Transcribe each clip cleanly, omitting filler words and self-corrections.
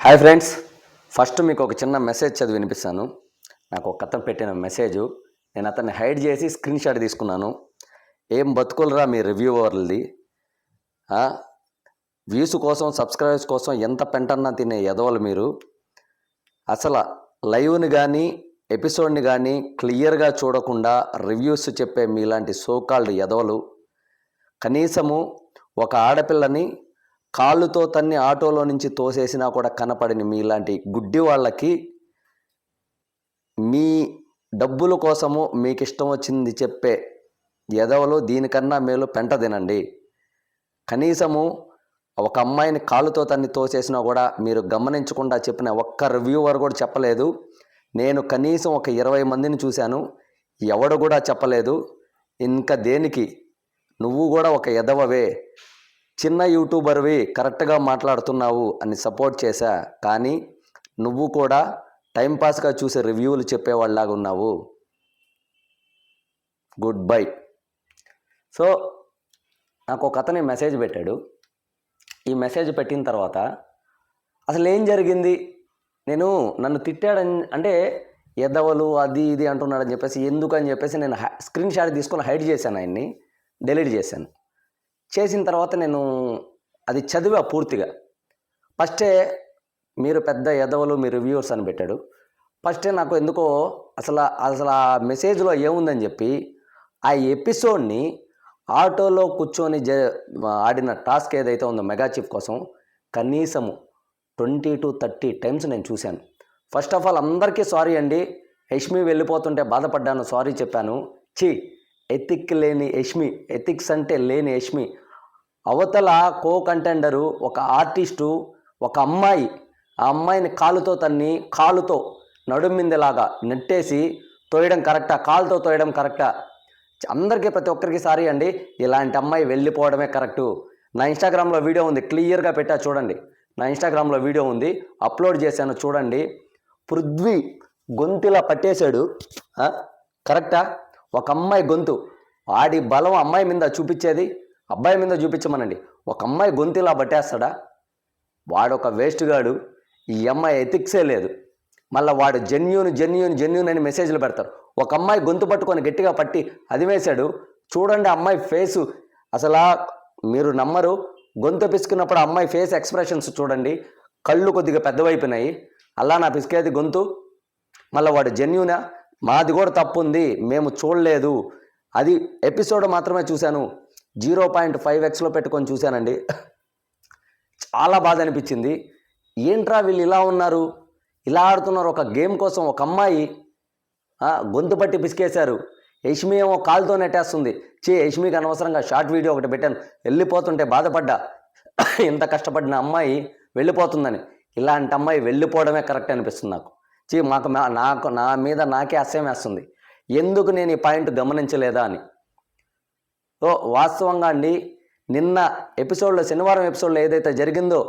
Hi friends, first మీకు ఒక చిన్న మెసేజ్ చదివి వినిపిస్తాను. నాకు ఒక అతను పెట్టిన మెసేజు. నేను అతన్ని హైడ్ చేసి స్క్రీన్ షాట్ తీసుకున్నాను. ఏం బతుకులరా మీ రివ్యూవర్లది. వ్యూస్ కోసం, సబ్స్క్రైబర్స్ కోసం ఎంత పెంటన్నా తినే ఎదవలు మీరు. అసలు లైవ్ని కానీ ఎపిసోడ్ని కానీ క్లియర్గా చూడకుండా రివ్యూస్ చెప్పే మీలాంటి సోకాల్డ్ ఎదవలు. కనీసము ఒక ఆడపిల్లని కాళ్ళుతో తన్ని ఆటోలో నుంచి తోసేసినా కూడా కనపడిన మీలాంటి గుడ్డి వాళ్ళకి మీ డబ్బుల కోసము మీకు ఇష్టం వచ్చింది చెప్పే ఎదవలు దీనికన్నా మేలు పెంట తినండి. కనీసము ఒక అమ్మాయిని కాళ్ళుతో తన్ని తోసేసినా కూడా మీరు గమనించకుండా చెప్పిన ఒక్క రివ్యూవర్ కూడా చెప్పలేదు. నేను కనీసం ఒక 20 మందిని చూశాను, ఎవడు కూడా చెప్పలేదు. ఇంకా దేనికి? నువ్వు కూడా ఒక ఎదవవే, చిన్న యూట్యూబర్వి, కరెక్ట్గా మాట్లాడుతున్నావు అని సపోర్ట్ చేశా. కానీ నువ్వు కూడా టైంపాస్గా చూసే రివ్యూలు చెప్పేవాళ్ళలాగా ఉన్నావు. Good bye. సో నాకు ఒక అతని మెసేజ్ పెట్టాడు. ఈ మెసేజ్ పెట్టిన తర్వాత అసలు ఏం జరిగింది, నన్ను తిట్టాడని అంటే ఎదవలు అది ఇది అంటున్నాడని చెప్పేసి ఎందుకని చెప్పేసి నేను స్క్రీన్ షాట్ తీసుకొని హైడ్ చేశాను, ఆయన్ని డిలీట్ చేశాను. చేసిన తర్వాత నేను అది చదివా పూర్తిగా. ఫస్టే మీరు పెద్ద ఎదవలు మీ రివ్యూవర్స్ అని పెట్టాడు. ఫస్టే నాకు ఎందుకో అసలు ఆ మెసేజ్లో ఏముందని చెప్పి ఆ ఎపిసోడ్ని ఆటోలో కూర్చొని ఆడిన టాస్క్ ఏదైతే ఉందో మెగా చీఫ్ కోసం కనీసము 20 to 30 టైమ్స్ నేను చూశాను. ఫస్ట్ ఆఫ్ ఆల్ అందరికీ సారీ అండి. యష్మి వెళ్ళిపోతుంటే బాధపడ్డాను, సారీ చెప్పాను. ఎథిక్స్ అంటే లేని యష్మి, అవతల కో కంటెండరు ఒక ఆర్టిస్టు, ఒక అమ్మాయి, ఆ అమ్మాయిని కాలుతో నడుమిందేలాగా నెట్టేసి తోయడం కరెక్టా? కాలుతో తోయడం కరెక్టా? అందరికీ ప్రతి ఒక్కరికి సారీ అండి. ఇలాంటి అమ్మాయి వెళ్ళిపోవడమే కరెక్టు. నా ఇన్స్టాగ్రామ్లో వీడియో ఉంది, క్లియర్గా పెట్టా చూడండి. నా ఇన్స్టాగ్రామ్లో వీడియో ఉంది, అప్లోడ్ చేశాను చూడండి. పృథ్వీ గొంతులా పట్టేశాడు, కరెక్టా? ఒక అమ్మాయి గొంతు, ఆడి బలం అమ్మాయి మీద చూపించేది అబ్బాయి మీద చూపించమనండి. ఒక అమ్మాయి గొంతు ఇలా పట్టేస్తాడా? వాడొక వేస్ట్ గాడు. ఈ అమ్మాయి ఎథిక్సే లేదు. మళ్ళీ వాడు జెన్యూన్ అని మెసేజ్లు పెడతారు. ఒక అమ్మాయి గొంతు పట్టుకొని గట్టిగా పట్టి అది వేశాడు చూడండి. అమ్మాయి ఫేసు అసలు మీరు నమ్మరు. గొంతు పిసుకున్నప్పుడు అమ్మాయి ఫేస్ ఎక్స్ప్రెషన్స్ చూడండి, కళ్ళు కొద్దిగా పెద్దవైపోయినాయి. అలా నా పిసికేది గొంతు. మళ్ళీ వాడు జెన్యూనా? మాది కూడా తప్పు ఉంది, మేము చూడలేదు, అది ఎపిసోడ్ మాత్రమే చూశాను, 0.5x పెట్టుకొని చూశానండి. చాలా బాధ అనిపించింది. ఏంట్రా వీళ్ళు ఇలా ఉన్నారు, ఇలా ఆడుతున్నారు. ఒక గేమ్ కోసం ఒక అమ్మాయి గొంతు పట్టి పిసికేశారు. యష్మి ఏమో కాలుతో నెట్టేస్తుంది. యష్మికి అనవసరంగా షార్ట్ వీడియో ఒకటి పెట్టాను, వెళ్ళిపోతుంటే బాధపడ్డా. ఇంత కష్టపడిన అమ్మాయి వెళ్ళిపోతుందని. ఇలాంటి అమ్మాయి వెళ్ళిపోవడమే కరెక్ట్ అనిపిస్తుంది నాకు. నా మీద నాకే అసహ్యం వేస్తుంది. ఎందుకు నేను ఈ పాయింట్ గమనించలేదా అని. వాస్తవంగా అండి, నిన్న ఎపిసోడ్లో, శనివారం ఎపిసోడ్లో ఏదైతే జరిగిందో,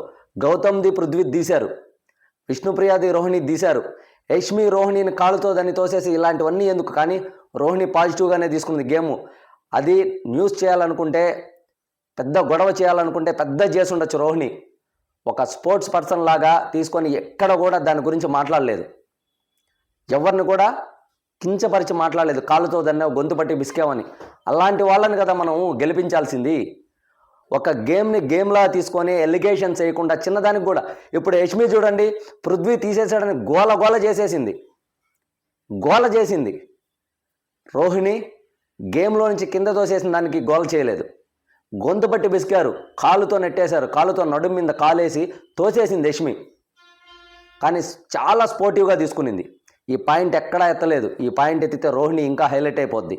గౌతమ్ది పృథ్వీ తీశారు, విష్ణుప్రియాది రోహిణి తీశారు. యష్మి రోహిణిని కాలుతో దాన్ని తోసేసి ఇలాంటివన్నీ ఎందుకు? కానీ రోహిణి పాజిటివ్గానే తీసుకుంది గేము. అది న్యూస్ చేయాలనుకుంటే, పెద్ద గొడవ చేయాలనుకుంటే పెద్ద చేసి ఉండొచ్చు రోహిణి. ఒక స్పోర్ట్స్ పర్సన్ లాగా తీసుకొని ఎక్కడ కూడా దాని గురించి మాట్లాడలేదు, ఎవరిని కూడా కించపరిచి మాట్లాడలేదు. కాలుతో దాన్ని గొంతు పట్టి బిస్కేమని. అలాంటి వాళ్ళని కదా మనం గెలిపించాల్సింది. ఒక గేమ్లా తీసుకొని ఎలిగేషన్స్ చేయకుండా చిన్నదానికి కూడా. ఇప్పుడు యష్మి చూడండి, పృథ్వీ తీసేసాడని గోల చేసింది. రోహిణి గేమ్లో నుంచి కింద తోసేసిన దానికి గోల చేయలేదు. గొంతు పట్టి బిసికారు, కాలుతో నెట్టేశారు, కాలుతో నడుము మీద కాలేసి తోసేసింది యష్మి. కానీ చాలా స్పోర్టివ్గా తీసుకునింది. ఈ పాయింట్ ఎక్కడా ఎత్తలేదు. ఈ పాయింట్ ఎత్తితే రోహిణి ఇంకా హైలైట్ అయిపోద్ది,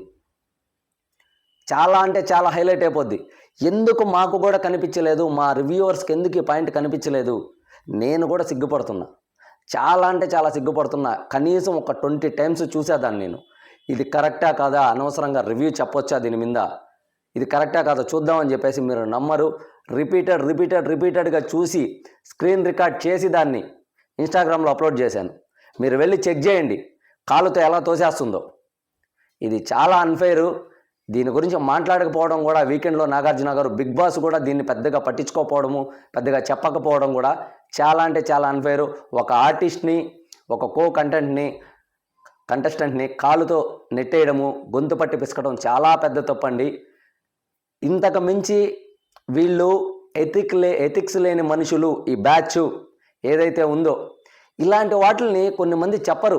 చాలా అంటే చాలా హైలైట్ అయిపోద్ది. ఎందుకు మాకు కూడా కనిపించలేదు, మా రివ్యూవర్స్కి ఎందుకు ఈ పాయింట్ కనిపించలేదు? నేను కూడా సిగ్గుపడుతున్నా, చాలా అంటే చాలా సిగ్గుపడుతున్నా. కనీసం ఒక 20 టైమ్స్ చూసేదాన్ని నేను. ఇది కరెక్టా కాదా, అనవసరంగా రివ్యూ చెప్పొచ్చా దీని మీద, ఇది కరెక్టా కాదా చూద్దామని చెప్పేసి మీరు నమ్మరు. రిపీటెడ్గా చూసి స్క్రీన్ రికార్డ్ చేసి దాన్ని ఇన్స్టాగ్రామ్లో అప్లోడ్ చేశాను. మీరు వెళ్ళి చెక్ చేయండి కాలుతో ఎలా తోసేస్తుందో. ఇది చాలా అన్ఫెయిర్. దీని గురించి మాట్లాడకపోవడం కూడా వీకెండ్లో నాగార్జున గారు బిగ్ బాస్ కూడా దీన్ని పెద్దగా పట్టించుకోకపోవడము, పెద్దగా చెప్పకపోవడం కూడా చాలా అంటే చాలా అన్ఫేరు. ఒక ఆర్టిస్ట్ని, ఒక కంటెస్టెంట్ని కాలుతో నెట్టేయడము, గొంతు పట్టి పిసకడం చాలా పెద్ద తప్పండి. ఇంతకు మించి వీళ్ళు ఎథిక్స్ లేని మనుషులు, ఈ బ్యాచ్ ఏదైతే ఉందో ఇలాంటి వాటిని కొన్ని మంది చెప్పరు.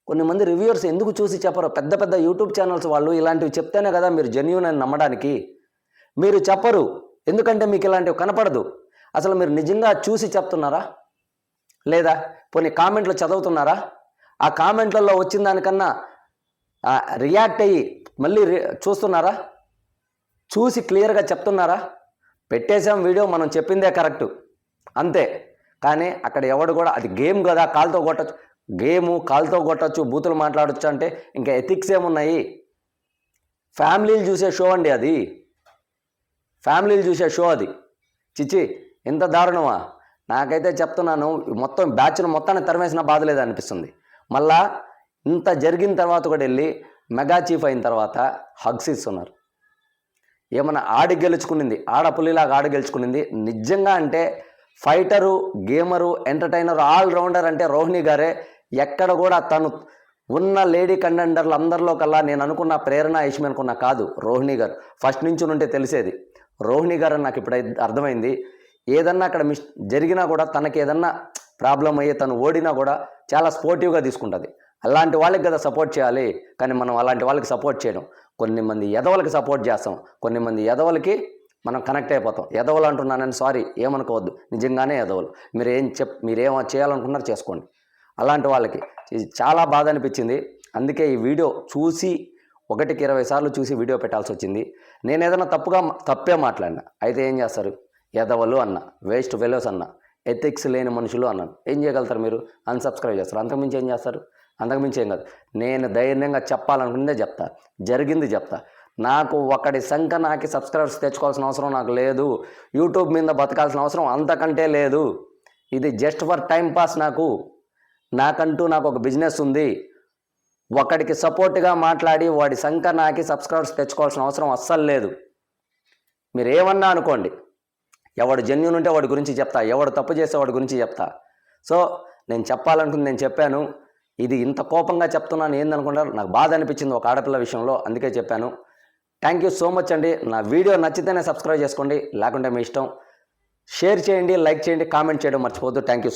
కొన్ని మంది రివ్యూవర్స్ ఎందుకు చూసి చెప్పరు? పెద్ద పెద్ద యూట్యూబ్ ఛానల్స్ వాళ్ళు ఇలాంటివి చెప్తేనే కదా మీరు జెన్యూన్ అని నమ్మడానికి. మీరు చెప్పరు, ఎందుకంటే మీకు ఇలాంటివి కనపడదు. అసలు మీరు నిజంగా చూసి చెప్తున్నారా లేదా? కొన్ని కామెంట్లు చదువుతున్నారా? ఆ కామెంట్లలో వచ్చిన దానికన్నా రియాక్ట్ అయ్యి మళ్ళీ చూస్తున్నారా? చూసి క్లియర్గా చెప్తున్నారా? పెట్టేసాం వీడియో, మనం చెప్పిందే కరెక్టు అంతే. కానీ అక్కడ ఎవడు కూడా అది గేమ్ కదా, కాలుతో కొట్టచ్చు, గేము కాలుతో కొట్టచ్చు, బూతులు మాట్లాడచ్చు అంటే ఇంకా ఎథిక్స్ ఏమున్నాయి? ఫ్యామిలీలు చూసే షో అండి అది, ఫ్యామిలీలు చూసే షో అది. చిచ్చి, ఎంత దారుణమా? నాకైతే చెప్తున్నాను, మొత్తం బ్యాచ్ను మొత్తాన్ని తరిమేసిన బాధ లేదనిపిస్తుంది. మళ్ళా ఇంత జరిగిన తర్వాత కూడా వెళ్ళి మెగా చీఫ్ అయిన తర్వాత హగ్స్ ఇస్తున్నారు. ఏమన్నా ఆడి గెలుచుకునింది, ఆడపుల్లిలాగా ఆడి గెలుచుకునింది నిజంగా అంటే ఫైటరు, గేమరు, ఎంటర్టైనర్, ఆల్రౌండర్ అంటే రోహిణి గారే. ఎక్కడ కూడా తను ఉన్న లేడీ కంటెండర్లు అందరిలో కల్లా నేను అనుకున్న ప్రేరణ యష్మి అనుకున్న కాదు, రోహిణి గారు. ఫస్ట్ నుంచి ఉంటే తెలిసేది రోహిణి గారు అని నాకు ఇప్పుడైతే అర్థమైంది. ఏదన్నా అక్కడ జరిగినా కూడా తనకి ఏదన్నా ప్రాబ్లం అయ్యి తను ఓడినా కూడా చాలా స్పోర్టివ్గా తీసుకుంటుంది. అలాంటి వాళ్ళకి కదా సపోర్ట్ చేయాలి, కానీ మనం అలాంటి వాళ్ళకి సపోర్ట్ చేయడం. కొన్ని మంది ఎదవలకి సపోర్ట్ చేస్తాం, కొన్ని మంది ఎదవలకి మనం కనెక్ట్ అయిపోతాం. ఎదవలు అంటున్నానని సారీ, ఏమనుకోవద్దు, నిజంగానే ఎదవలు. మీరేం చేయాలనుకున్నారు చేసుకోండి. అలాంటి వాళ్ళకి చాలా బాధ అనిపించింది. అందుకే ఈ వీడియో చూసి 1కి 20 సార్లు చూసి వీడియో పెట్టాల్సి వచ్చింది. నేను ఏదైనా తప్పే మాట్లాడినా అయితే ఏం చేస్తారు? ఎదవలు అన్న, వేస్ట్ ఫెలోస్ అన్న, ఎథిక్స్ లేని మనుషులు అన్నాను. ఏం చేయగలుగుతారు మీరు? అన్సబ్స్క్రైబ్ చేస్తారు. అంతకుమించి ఏం చేస్తారు? అంతకుమించి ఏం కాదు. నేను ధైర్యంగా చెప్పాలనుకుందే చెప్తా, జరిగింది చెప్తా. నాకు ఒకటి సంఖ్య నాకి సబ్స్క్రైబర్స్ తెచ్చుకోవాల్సిన అవసరం నాకు లేదు. యూట్యూబ్ మీద బతకాల్సిన అవసరం అంతకంటే లేదు. ఇది జస్ట్ ఫర్ టైం పాస్. నాకంటూ ఒక బిజినెస్ ఉంది. ఒకడికి సపోర్ట్గా మాట్లాడి వాడి సంఖ్య నాకి సబ్స్క్రైబర్స్ తెచ్చుకోవాల్సిన అవసరం అస్సలు లేదు. మీరు ఏమన్నా అనుకోండి, ఎవడు జెన్యూన్ ఉంటే వాడి గురించి చెప్తా, ఎవడు తప్పు చేస్తే వాడి గురించి చెప్తా. సో నేను చెప్పాలనుకుంది నేను చెప్పాను. ఇది ఇంత కోపంగా చెప్తున్నాను ఏందనుకుంటారు? నాకు బాధ అనిపించింది ఒక ఆడపిల్ల విషయంలో, అందుకే చెప్పాను. థ్యాంక్ యూ సో మచ్ అండి. నా వీడియో నచ్చితేనే సబ్స్క్రైబ్ చేసుకోండి, లేకుంటే మీ ఇష్టం. షేర్ చేయండి, లైక్ చేయండి, కామెంట్ చేయడం మర్చిపోవద్దు. Thank you so much.